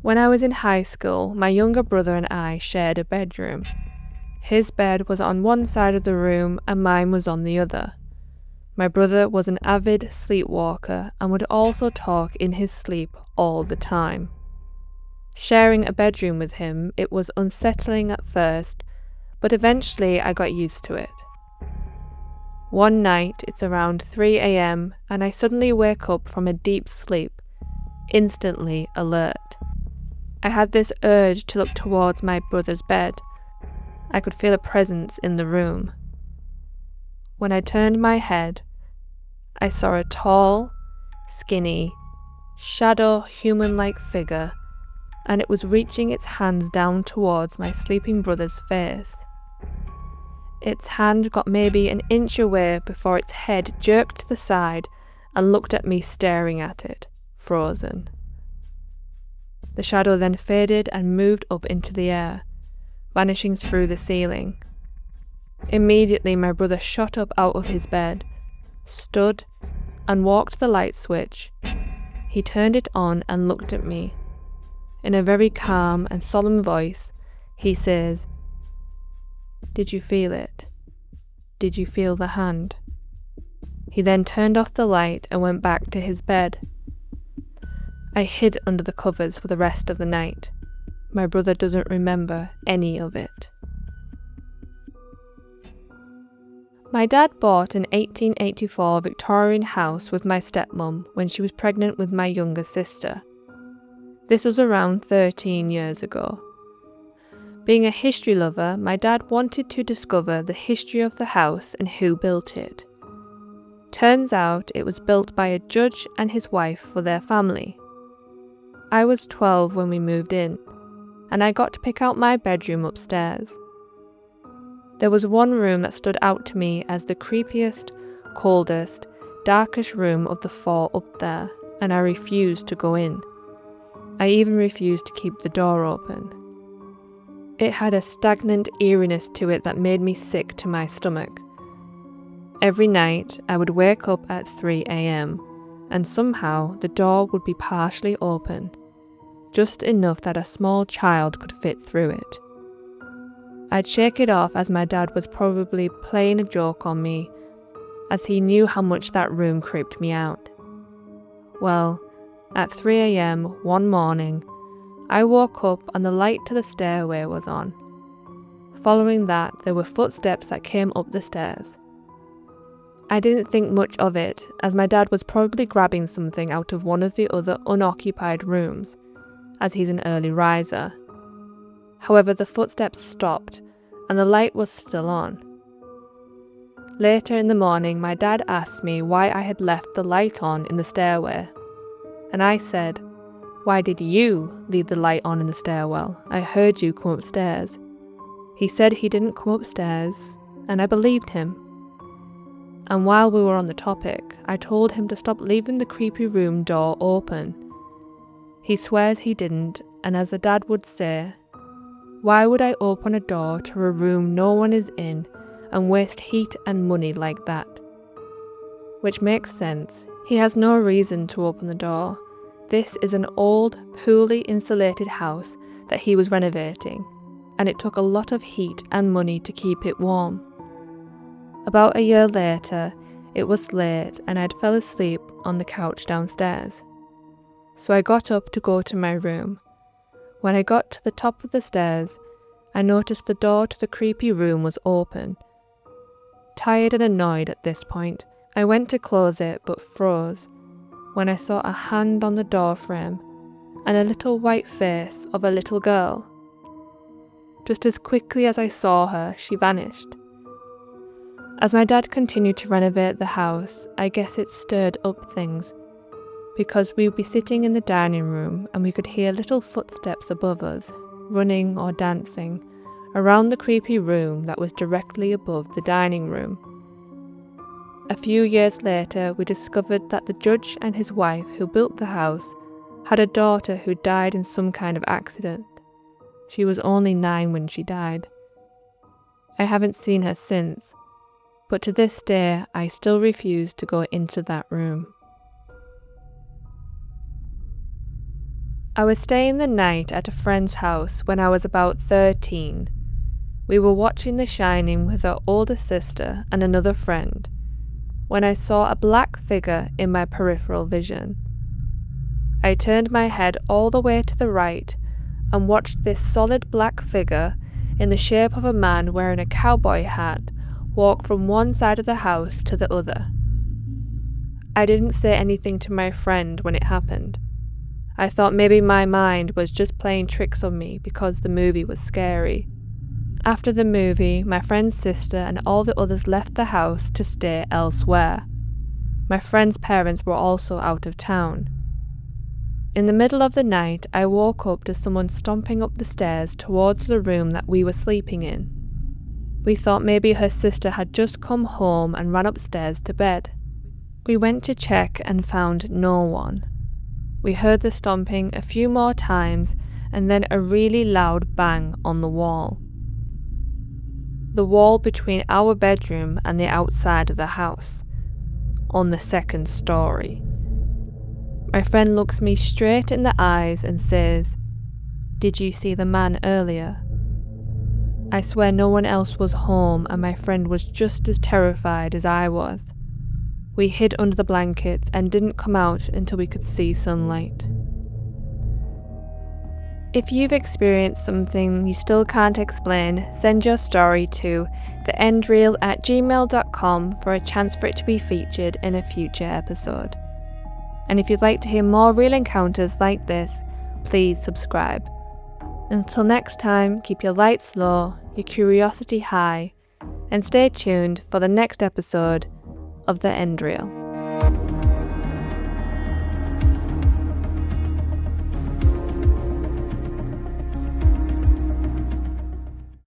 When I was in high school, my younger brother and I shared a bedroom. His bed was on one side of the room and mine was on the other. My brother was an avid sleepwalker and would also talk in his sleep all the time. Sharing a bedroom with him, it was unsettling at first, but eventually I got used to it. One night, it's around 3 a.m, and I suddenly wake up from a deep sleep, instantly alert. I had this urge to look towards my brother's bed. I could feel a presence in the room. When I turned my head, I saw a tall, skinny, shadow human-like figure, and it was reaching its hands down towards my sleeping brother's face. Its hand got maybe an inch away before its head jerked to the side and looked at me staring at it, frozen. The shadow then faded and moved up into the air, vanishing through the ceiling. Immediately my brother shot up out of his bed, stood, and walked the light switch. He turned it on and looked at me. In a very calm and solemn voice, he says, "Did you feel it? Did you feel the hand?" He then turned off the light and went back to his bed. I hid under the covers for the rest of the night. My brother doesn't remember any of it. My dad bought an 1884 Victorian house with my stepmom when she was pregnant with my younger sister. This was around 13 years ago. Being a history lover, my dad wanted to discover the history of the house and who built it. Turns out it was built by a judge and his wife for their family. I was 12 when we moved in, and I got to pick out my bedroom upstairs. There was one room that stood out to me as the creepiest, coldest, darkest room of the 4 up there, and I refused to go in. I even refused to keep the door open. It had a stagnant eeriness to it that made me sick to my stomach. Every night I would wake up at 3 a.m, and somehow the door would be partially open, just enough that a small child could fit through it. I'd shake it off as my dad was probably playing a joke on me, as he knew how much that room creeped me out. Well, at 3 a.m. one morning, I woke up and the light to the stairway was on. Following that, there were footsteps that came up the stairs. I didn't think much of it, as my dad was probably grabbing something out of one of the other unoccupied rooms, as he's an early riser. However, the footsteps stopped, and the light was still on. Later in the morning, my dad asked me why I had left the light on in the stairway, and I said, "Why did you leave the light on in the stairwell? I heard you come upstairs." He said he didn't come upstairs, and I believed him. And while we were on the topic, I told him to stop leaving the creepy room door open. He swears he didn't, and as a dad would say, why would I open a door to a room no one is in and waste heat and money like that? Which makes sense. He has no reason to open the door. This is an old, poorly insulated house that he was renovating, and it took a lot of heat and money to keep it warm. About a year later, it was late and I'd fell asleep on the couch downstairs. So I got up to go to my room. When I got to the top of the stairs, I noticed the door to the creepy room was open. Tired and annoyed at this point, I went to close it but froze when I saw a hand on the door frame and a little white face of a little girl. Just as quickly as I saw her, she vanished. As my dad continued to renovate the house, I guess it stirred up things, because we would be sitting in the dining room and we could hear little footsteps above us, running or dancing, around the creepy room that was directly above the dining room. A few years later, we discovered that the judge and his wife who built the house had a daughter who died in some kind of accident. She was only 9 when she died. I haven't seen her since, but to this day I still refuse to go into that room. I was staying the night at a friend's house when I was about 13. We were watching The Shining with her older sister and another friend when I saw a black figure in my peripheral vision. I turned my head all the way to the right and watched this solid black figure in the shape of a man wearing a cowboy hat walk from one side of the house to the other. I didn't say anything to my friend when it happened. I thought maybe my mind was just playing tricks on me because the movie was scary. After the movie, my friend's sister and all the others left the house to stay elsewhere. My friend's parents were also out of town. In the middle of the night, I woke up to someone stomping up the stairs towards the room that we were sleeping in. We thought maybe her sister had just come home and ran upstairs to bed. We went to check and found no one. We heard the stomping a few more times and then a really loud bang on the wall. The wall between our bedroom and the outside of the house, on the second story. My friend looks me straight in the eyes and says, "Did you see the man earlier?" I swear no one else was home and my friend was just as terrified as I was. We hid under the blankets and didn't come out until we could see sunlight. If you've experienced something you still can't explain, send your story to TheEndReel@gmail.com for a chance for it to be featured in a future episode. And if you'd like to hear more real encounters like this, please subscribe. Until next time, keep your lights low, your curiosity high, and stay tuned for the next episode of The End Reel.